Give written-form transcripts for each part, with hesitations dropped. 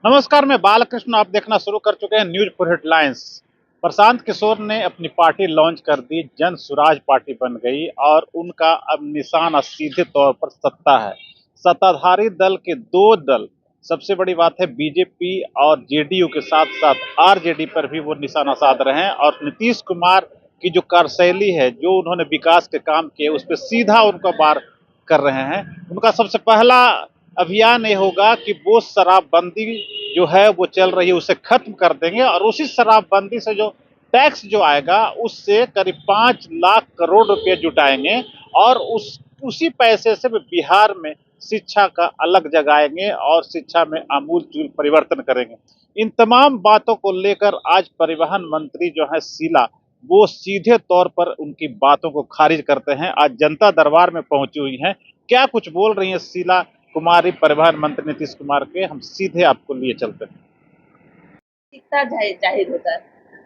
नमस्कार, मैं बालकृष्ण। आप देखना शुरू कर चुके हैं news for headlines. Prashant Kishor ने अपनी पार्टी लॉन्च कर दी, जन सुराज पार्टी बन गई और उनका अब निशाना सीधे तौर पर सत्ता है। सत्ताधारी दल के दो दल, सबसे बड़ी बात है बीजेपी और जेडीयू के साथ साथ आरजेडी पर भी वो निशाना साध रहे हैं और नीतीश कुमार की जो कार्यशैली है, जो उन्होंने विकास के काम किए, उस पर सीधा उनका वार कर रहे हैं। उनका सबसे पहला अभियान ये होगा कि वो शराबबंदी जो है वो चल रही है उसे खत्म कर देंगे और उसी शराबबंदी से जो टैक्स जो आएगा उससे करीब 5 लाख करोड़ रुपए जुटाएंगे और उसी पैसे से बिहार में शिक्षा का अलग जगाएंगे और शिक्षा में आमूल परिवर्तन करेंगे। इन तमाम बातों को लेकर आज परिवहन मंत्री जो है शीला, वो सीधे तौर पर उनकी बातों को खारिज करते हैं। आज जनता दरबार में पहुंची हुई हैं। क्या कुछ बोल रही हैं शीला कुमारी, परिवहन मंत्री नीतीश कुमार के, हम सीधे आपको लिए चलते हैं। जाहिर होता है।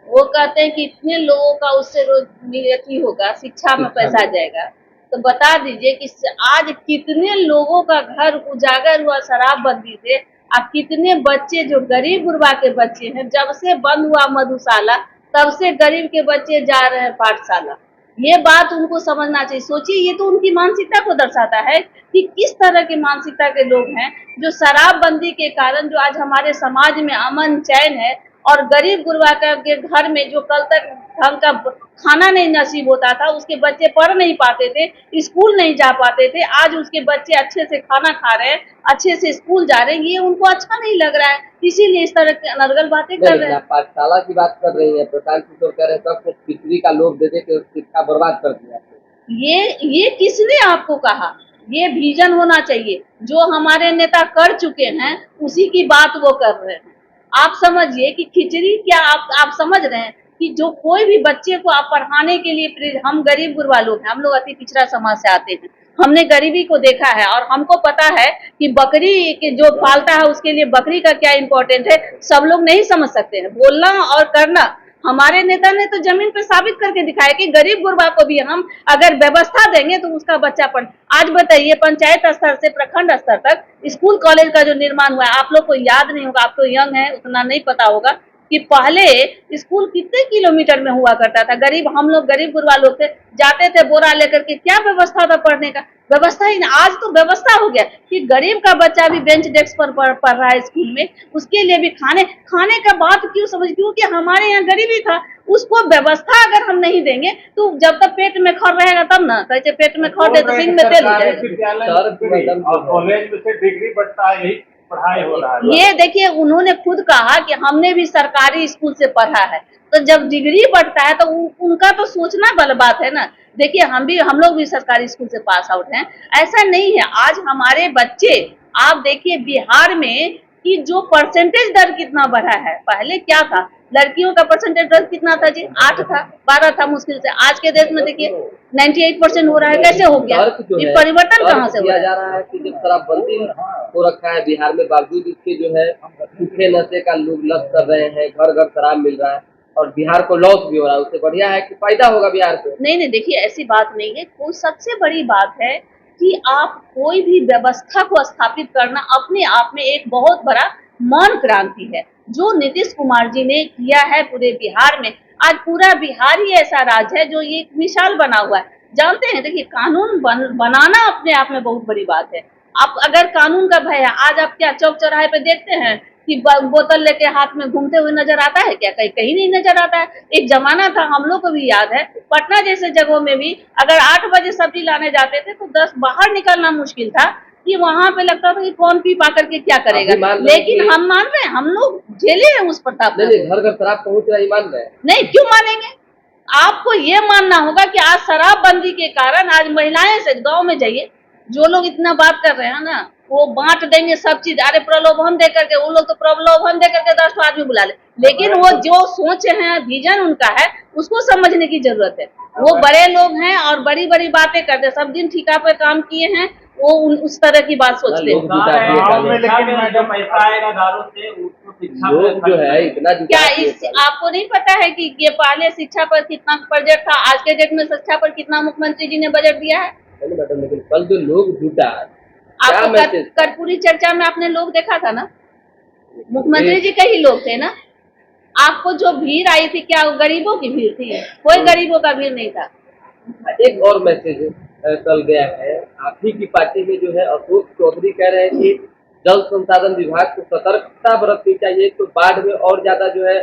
वो कहते हैं कि इतने लोगों का उससे रोजी होगा, शिक्षा में पैसा जाएगा। तो बता दीजिए कि आज कितने लोगों का घर उजागर हुआ शराबबंदी से। अब कितने बच्चे जो गरीब गुरबा के बच्चे हैं, जब से बंद हुआ मधुशाला तब से गरीब के बच्चे जा रहे हैं पाठशाला। ये बात उनको समझना चाहिए। सोचिए, ये तो उनकी मानसिकता को दर्शाता है कि किस तरह की मानसिकता के लोग हैं जो शराबबंदी के कारण जो आज हमारे समाज में अमन चैन है और गरीब गुरबा के घर में जो कल तक ढंग का खाना नहीं नसीब होता था, उसके बच्चे पढ़ नहीं पाते थे, स्कूल नहीं जा पाते थे, आज उसके बच्चे अच्छे से खाना खा रहे हैं, अच्छे से स्कूल जा रहे हैं। ये उनको अच्छा नहीं लग रहा है, इसीलिए इस तरह की अनर्गल बातें कर रहे हैं। पाठशाला की बात कर रही है, प्रशांत किशोर कह रहे सब कुछ खिचड़ी का लोभ दे के शिक्षा बर्बाद कर दिया। ये किसने आपको कहा? ये विजन होना चाहिए। जो हमारे नेता कर चुके हैं उसी की बात वो कर रहे हैं। आप समझिए कि खिचड़ी क्या, आप समझ रहे हैं कि जो कोई भी बच्चे को आप पढ़ाने के लिए, हम गरीब गुरबा लोग हैं, हम लोग अति पिछड़ा समाज से आते हैं, हमने गरीबी को देखा है और हमको पता है कि बकरी के जो पालता है उसके लिए बकरी का क्या इम्पोर्टेंट है। सब लोग नहीं समझ सकते हैं। बोलना और करना, हमारे नेता ने तो जमीन पे साबित करके दिखाया कि गरीब गुरबा को भी हम अगर व्यवस्था देंगे तो उसका बच्चा पढ़। आज बताइए, पंचायत स्तर से प्रखंड स्तर तक स्कूल कॉलेज का जो निर्माण हुआ है, आप लोग को याद नहीं होगा, आप तो यंग है, उतना नहीं पता होगा कि पहले स्कूल कितने किलोमीटर में हुआ करता था। हम लोग गरीब गुरबा लोग थे, जाते थे बोरा लेकर के, क्या व्यवस्था था पढ़ने का? व्यवस्था ही नहीं। आज तो व्यवस्था हो गया कि गरीब का बच्चा भी बेंच डेस्क पर पढ़ रहा है स्कूल में, उसके लिए भी खाने का बात क्यों समझ, क्योंकि हमारे यहाँ गरीबी था। उसको व्यवस्था अगर हम नहीं देंगे तो जब तक पेट में खौर रहेगा तब ना, कैसे पेट में खौर दे तो सिंह में तेल हो जाएगा। कॉलेज में से डिग्री बढ़ता है, यही पढ़ाई हो रहा है। ये देखिए, उन्होंने खुद कहा कि हमने भी सरकारी स्कूल से पढ़ा है, तो जब डिग्री बढ़ता है तो उनका तो सोचना वाला बात है ना। देखिए, हम लोग भी सरकारी स्कूल से पास आउट हैं, ऐसा नहीं है। आज हमारे बच्चे, आप देखिए बिहार में कि जो परसेंटेज दर कितना बढ़ा है। पहले क्या था, लड़कियों का परसेंटेज दर कितना था जी? 8 था, 12 था मुश्किल से। आज के देश में देखिए 98% हो रहा है। कैसे हो गया? ये परिवर्तन कहाँ से किया जा रहा है कि जब शराबबंदी हो रखा है बिहार में, बावजूद इसके जो है सूखे नशे का लोग लत कर रहे हैं, घर घर शराब मिल रहा है और बिहार को लॉस भी हो रहा है। उससे बढ़िया है कि फायदा होगा बिहार को। नहीं, देखिए ऐसी बात नहीं है। कोई सबसे बड़ी बात है कि आप कोई भी व्यवस्था को स्थापित करना अपने आप में एक बहुत बड़ा मान क्रांति है, जो नीतीश कुमार जी ने किया है पूरे बिहार में। आज पूरा बिहार ही ऐसा राज्य है जो ये एक मिसाल बना हुआ है। जानते हैं, देखिए कानून बनाना अपने आप में बहुत बड़ी बात है। आप अगर कानून का भय है, आज आप क्या चौक चौराहे पे देखते हैं कि बोतल लेके हाथ में घूमते हुए नजर आता है क्या? कहीं नहीं नजर आता है। एक जमाना था, हम लोग को भी याद है, पटना जैसे जगहों में भी अगर 8 बजे सब्जी लाने जाते थे तो 10 बाहर निकलना मुश्किल था कि वहां पे लगता था कि कौन पी पा करके क्या करेगा। लेकिन हम मान रहे हैं, हम लोग झेले हैं उस प्रताप को। घर घर शराब पहुंच रहा है, मान रहे हैं? नहीं, क्यों मानेंगे? आपको ये मानना होगा कि आज शराबबंदी के कारण आज महिलाएं से, गांव में जाइए, जो लोग इतना बात कर रहे हैं ना, वो बांट देंगे सब चीज। अरे प्रलोभन दे करके, वो लोग तो प्रलोभन दे करके 10 आदमी बुला ले, लेकिन वो जो सोच है, विजन उनका है, उसको समझने की जरूरत है। वो बड़े लोग हैं और बड़ी बड़ी बातें करते हैं। सब दिन ठिका पे काम किए हैं, वो उस तरह की बात सोचते हैं। जो है इतना क्या आपको नहीं पता है कि ये पहले शिक्षा पर कितना बजट था, आज के डेट में शिक्षा पर कितना मुख्यमंत्री जी ने बजट दिया है? मैडम, लेकिन कल जो लोग जुटा, आपको कर्पूरी चर्चा में आपने लोग देखा था ना, मुख्यमंत्री जी के ही लोग थे ना। आपको जो भीड़ आई थी क्या वो गरीबों की भीड़ थी? कोई गरीबों का भीड़ नहीं था। एक और मैसेज कल गया है, आप ही की पार्टी में जो है अशोक चौधरी कह रहे हैं कि जल संसाधन विभाग को सतर्कता बरतनी चाहिए, तो बाढ़ में और ज्यादा जो है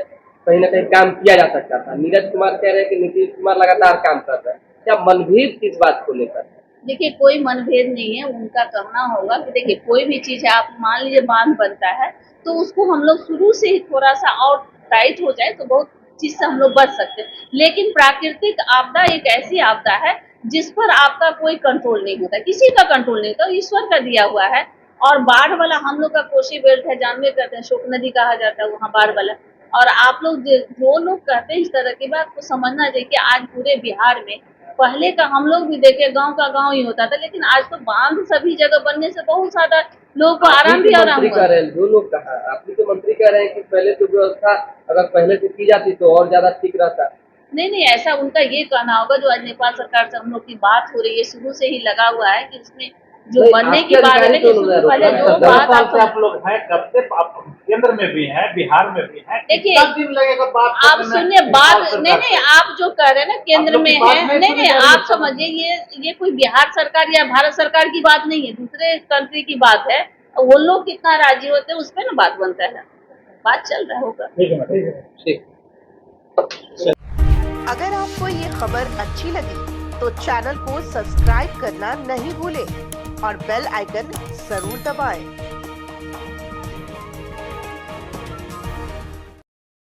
कहीं ना कहीं काम किया जा सकता था। नीरज कुमार कह रहे हैं कि नीतीश कुमार लगातार काम कर रहे हैं। क्या मनभेद किस बात को लेकर? देखिए कोई मनभेद नहीं है, उनका कहना होगा कि देखिए कोई भी चीज है, आप मान लीजिए बांध बनता है तो उसको हम लोग शुरू से ही थोड़ा सा और टाइट हो जाए तो बहुत चीज से हम लोग बच सकते हैं। लेकिन प्राकृतिक आपदा एक ऐसी आपदा है जिस पर आपका कोई कंट्रोल नहीं होता, किसी का कंट्रोल नहीं होता, ईश्वर का दिया हुआ है। और बाढ़ वाला हम लोग का कोसी बेल्ट है, जानवे करते हैं, शोक नदी कहा जाता है वहाँ बाढ़ वाला। और आप लोग जो लोग कहते हैं इस तरह की बात को समझना चाहिए कि आज पूरे बिहार में पहले का हम लोग भी देखे गांव का गांव ही होता था, लेकिन आज तो बांध सभी जगह बनने से बहुत ज्यादा लोगों को आराम भी आराम हुआ। जो लोग कहा, आप ही तो मंत्री कह रहे हैं कि पहले जो व्यवस्था अगर पहले से की जाती तो और ज्यादा ठीक रहता। नहीं, ऐसा उनका ये कहना होगा। जो आज नेपाल सरकार से हम लोग की बात हो रही है, शुरू से ही लगा हुआ है कि उसमें जो बनने की बात है, पहले जो बात आप लोग हैं कब से, आप केंद्र में भी हैं, बिहार में भी हैं, देखिए दिन लगेगा बात? आप सुनिए बात, नहीं आप जो कह रहे हैं ना केंद्र में है, नहीं आप समझिए ये कोई बिहार सरकार या भारत सरकार की बात नहीं है, दूसरे कंट्री की बात है। वो लोग कितना राजी होते हैं उस पर ना बात बनता है, बात चल रहा होगा। ठीक। अगर आपको ये खबर अच्छी लगी तो चैनल को सब्सक्राइब करना नहीं भूलें और बेल आइकन जरूर दबाएं।